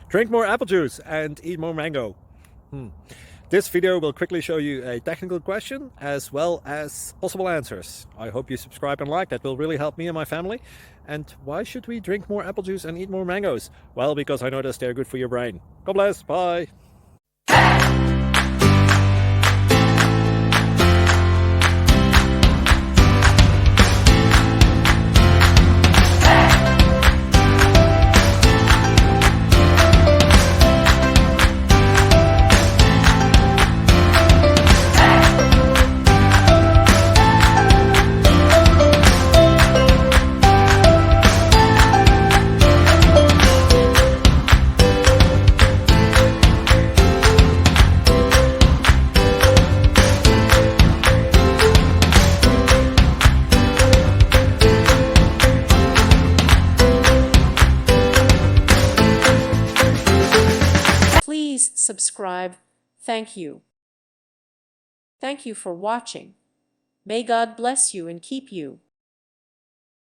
Drink more apple juice and eat more mango. This video will quickly show you a technical question as well as possible answers. I hope you subscribe and like, that will really help me and my family. And why should we drink more apple juice and eat more mangoes? Well, because I noticed they're good for your brain. God bless, bye. Please subscribe. Thank you. Thank you for watching. May God bless you and keep you.